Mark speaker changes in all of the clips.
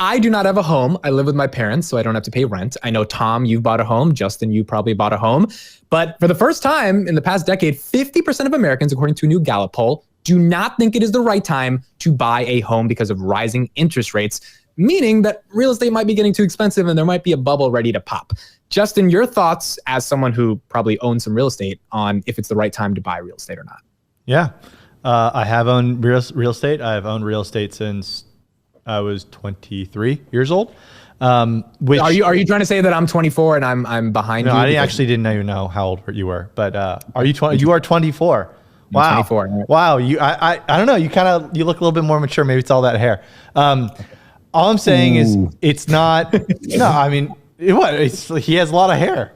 Speaker 1: I do not have a home. I live with my parents, so I don't have to pay rent. I know, Tom, you've bought a home. Justin, you probably bought a home. But for the first time in the past decade, 50% of Americans, according to a new Gallup poll, do not think it is the right time to buy a home because of rising interest rates, meaning that real estate might be getting too expensive and there might be a bubble ready to pop. Justin, your thoughts as someone who probably owns some real estate on if it's the right time to buy real estate or not?
Speaker 2: Yeah, I have owned real estate. I've owned real estate since I was 23 years old. Which
Speaker 1: are you trying to say that I'm 24 and I'm behind you?
Speaker 2: No, I actually didn't even know how old you were. But are you 20? You are 24. Wow.
Speaker 1: 24. Right?
Speaker 2: Wow. I don't know. You look a little bit more mature. Maybe it's all that hair. All I'm saying is it's not. No, I mean, he has a lot of hair.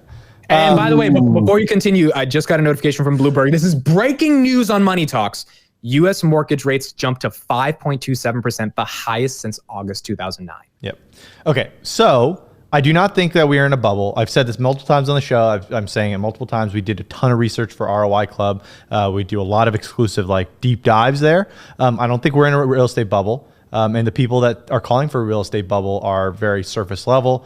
Speaker 1: And by the way, before you continue, I just got a notification from Bloomberg. This is breaking news on Money Talks. U.S. mortgage rates jumped to 5.27%, the highest since August 2009.
Speaker 2: Yep. Okay. So I do not think that we are in a bubble. I've said this multiple times on the show. I'm saying it multiple times. We did a ton of research for ROI Club. We do a lot of exclusive deep dives there. I don't think we're in a real estate bubble. And the people that are calling for a real estate bubble are very surface level.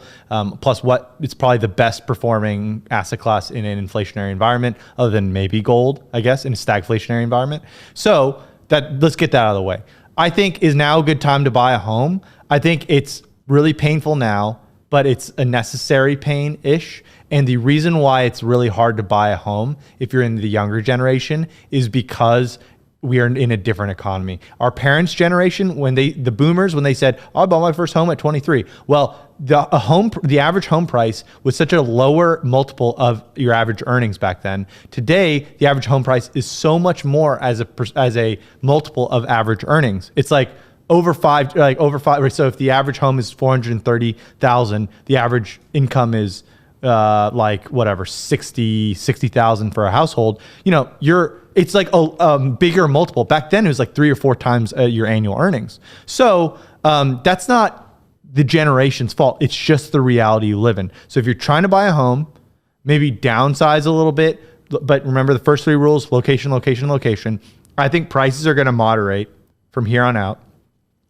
Speaker 2: Plus, it's probably the best performing asset class in an inflationary environment, other than maybe gold, I guess, in a stagflationary environment. So let's get that out of the way. I think is now a good time to buy a home. I think it's really painful now, but it's a necessary pain-ish. And the reason why it's really hard to buy a home if you're in the younger generation is because we are in a different economy. Our parents' generation, the boomers, when they said, I bought my first home at 23. Well, the average home price was such a lower multiple of your average earnings back then. Today, the average home price is so much more as a multiple of average earnings. It's over five. So if the average home is 430,000, the average income is 60,000 for a household. It's like a bigger multiple. Back then, it was 3 or 4 times your annual earnings. So that's not the generation's fault. It's just the reality you live in. So if you're trying to buy a home, maybe downsize a little bit, but remember the first 3 rules: location, location, location. I think prices are going to moderate from here on out.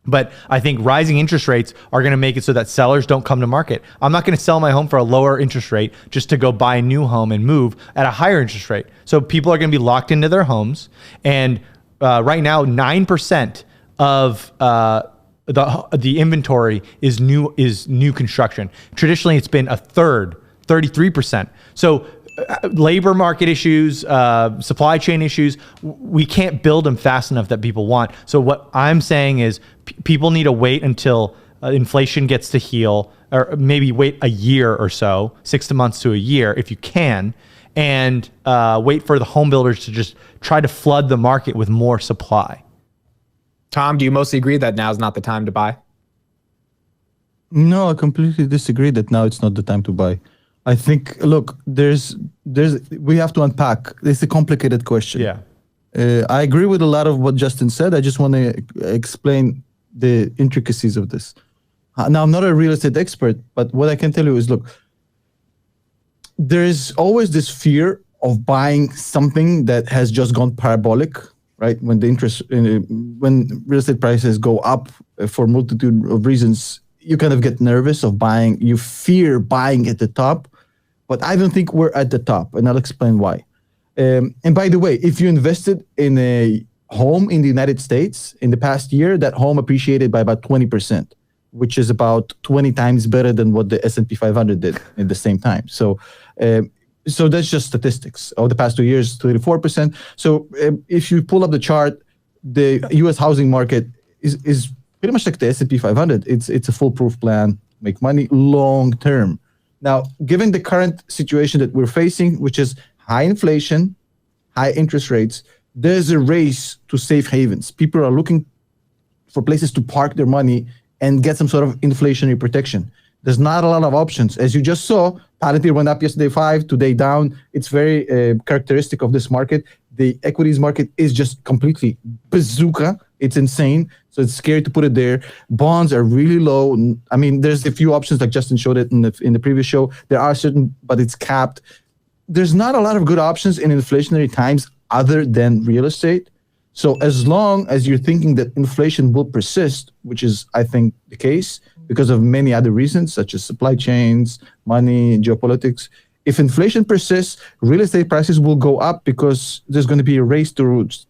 Speaker 2: But I think rising interest rates are going to make it so that sellers don't come to market. I'm not going to sell my home for a lower interest rate just to go buy a new home and move at a higher interest rate. So people are going to be locked into their homes. And right now, 9% of the inventory is new construction. Traditionally, it's been a third, 33%. So labor market issues, supply chain issues, we can't build them fast enough that people want. So what I'm saying is people need to wait until inflation gets to heal, or maybe wait a year or so, 6 months to a year if you can, and wait for the home builders to just try to flood the market with more supply.
Speaker 1: Tom, do you mostly agree that now's not the time to buy?
Speaker 3: No, I completely disagree that now it's not the time to buy. I think, look, we have to unpack. It's a complicated question.
Speaker 2: Yeah.
Speaker 3: I agree with a lot of what Justin said. I just want to explain the intricacies of this. Now, I'm not a real estate expert, but what I can tell you is, look, there is always this fear of buying something that has just gone parabolic, right? When when real estate prices go up for a multitude of reasons, you kind of get nervous of buying. You fear buying at the top. But I don't think we're at the top, and I'll explain why. And by the way, if you invested in a home in the United States in the past year, that home appreciated by about 20%, which is about 20 times better than what the S&P 500 did in the same time. So that's just statistics. Over the past 2 years, 34%. So if you pull up the chart, the U.S. housing market is pretty much like the S&P 500. It's a foolproof plan, make money long term. Now, given the current situation that we're facing, which is high inflation, high interest rates, there's a race to safe havens. People are looking for places to park their money and get some sort of inflationary protection. There's not a lot of options. As you just saw, Palantir went up yesterday 5, today down. It's very characteristic of this market. The equities market is just completely bazooka. It's insane. So it's scary to put it there. Bonds are really low. I mean, there's a few options like Justin showed it in the previous show. There are certain, but it's capped. There's not a lot of good options in inflationary times other than real estate. So as long as you're thinking that inflation will persist, which is, I think, the case, because of many other reasons, such as supply chains, money, geopolitics. If inflation persists, real estate prices will go up because there's going to be a race towards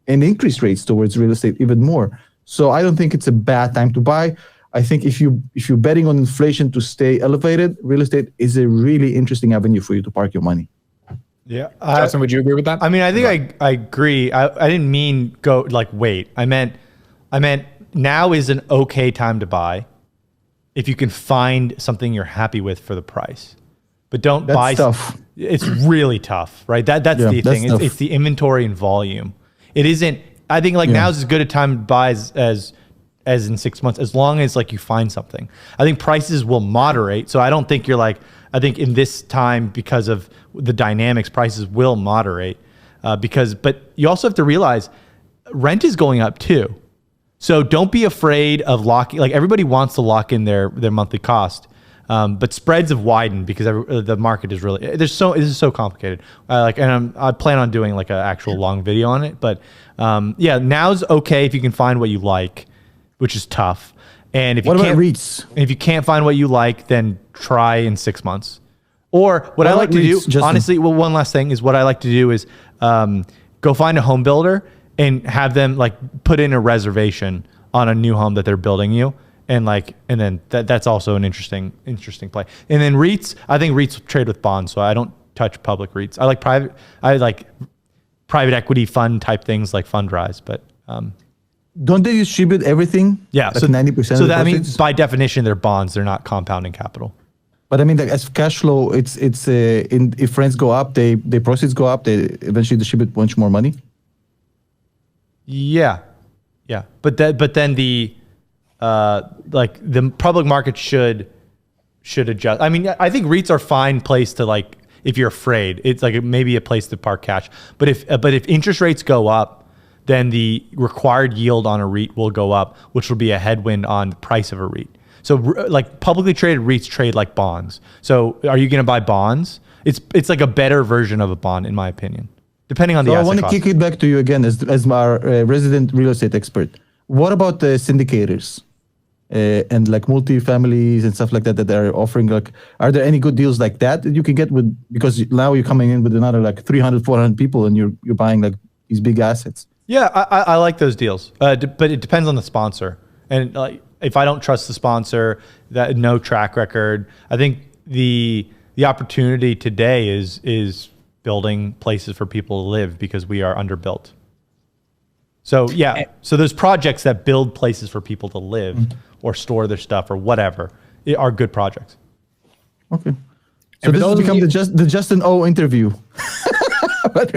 Speaker 3: and increase rates towards real estate even more. So I don't think it's a bad time to buy. I think if you're betting on inflation to stay elevated, real estate is a really interesting avenue for you to park your money.
Speaker 2: Yeah.
Speaker 1: Justin, would you agree with that?
Speaker 2: I mean, I think I agree. I didn't mean go like wait. I meant now is an okay time to buy if you can find something you're happy with for the price. But don't buy.
Speaker 3: Tough.
Speaker 2: It's really tough, right? That's the thing. It's the inventory and volume. It isn't. I think like now is as good a time to buy as in 6 months, as long as like you find something. I think prices will moderate. So I don't think you're like. I think in this time, because of the dynamics, prices will moderate. But you also have to realize rent is going up too. So don't be afraid of locking. Like everybody wants to lock in their monthly cost. But spreads have widened because the market is really this is so complicated. I plan on doing like an actual long video on it. But now's okay if you can find what you like, which is tough. And if
Speaker 3: what
Speaker 2: you
Speaker 3: about
Speaker 2: can't,
Speaker 3: REITs?
Speaker 2: if you can't find what you like, then try in 6 months. Or what I like to do,
Speaker 3: Justin?
Speaker 2: honestly, well, one last thing is what I like to do is go find a home builder and have them like put in a reservation on a new home that they're building you. And then that's also an interesting play. And then REITs, I think REITs trade with bonds, so I don't touch public REITs. I like private equity fund type things like Fundrise, but
Speaker 3: don't they distribute everything?
Speaker 2: yeah,
Speaker 3: like
Speaker 2: so
Speaker 3: 90%.
Speaker 2: So
Speaker 3: of the
Speaker 2: that means
Speaker 3: proceeds?
Speaker 2: by definition they're bonds, they're not compounding capital.
Speaker 3: But I mean, like as cash flow, if rents go up, their proceeds go up, they eventually distribute much more money.
Speaker 2: Yeah, but then the public market should adjust. I mean, I think REITs are fine place to like if you're afraid. It's like maybe a place to park cash. But if interest rates go up, then the required yield on a REIT will go up, which will be a headwind on the price of a REIT. So like publicly traded REITs trade like bonds. So are you going to buy bonds? It's like a better version of a bond, in my opinion, depending on the asset
Speaker 3: I want to
Speaker 2: class.
Speaker 3: kick it back to you again as my resident real estate expert. What about the syndicators and like multi-families and stuff like that are offering? Like, are there any good deals like that you can get with? Because now you're coming in with another like 300, 400 people, and you're buying like these big assets.
Speaker 2: Yeah, I like those deals, but it depends on the sponsor. And like, if I don't trust the sponsor, that no track record, I think the opportunity today is building places for people to live because we are underbuilt. So so those projects that build places for people to live or store their stuff or whatever are good projects.
Speaker 3: Okay. So this has become the Justin O interview. But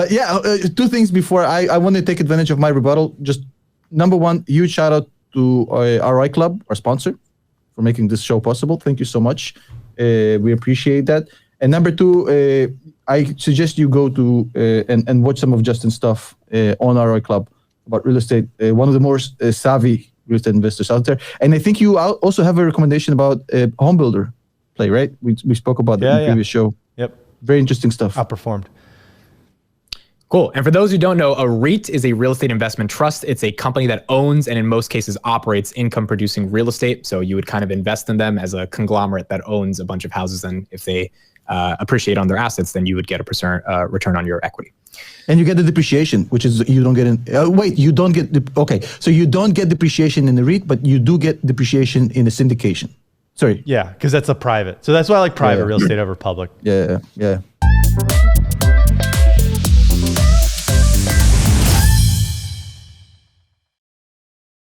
Speaker 3: yeah, two things before I want to take advantage of my rebuttal. Just number one, huge shout out to ROI Club, our sponsor, for making this show possible. Thank you so much. We appreciate that. And number two, I suggest you go to and watch some of Justin's stuff on ROI Club about real estate. One of the more savvy real estate investors out there. And I think you also have a recommendation about home builder play, right? We spoke about that in the previous show.
Speaker 2: Yep.
Speaker 3: Very interesting stuff.
Speaker 2: Outperformed.
Speaker 1: Cool. And for those who don't know, a REIT is a real estate investment trust. It's a company that owns and in most cases operates income producing real estate. So you would kind of invest in them as a conglomerate that owns a bunch of houses. And if they appreciate on their assets, then you would get a return on your equity.
Speaker 3: And you get the depreciation, which is you don't get in. You don't get okay. So you don't get depreciation in the REIT, but you do get depreciation in the syndication. Sorry.
Speaker 2: Yeah, because that's a private. So that's why I like private real estate over public.
Speaker 3: Yeah.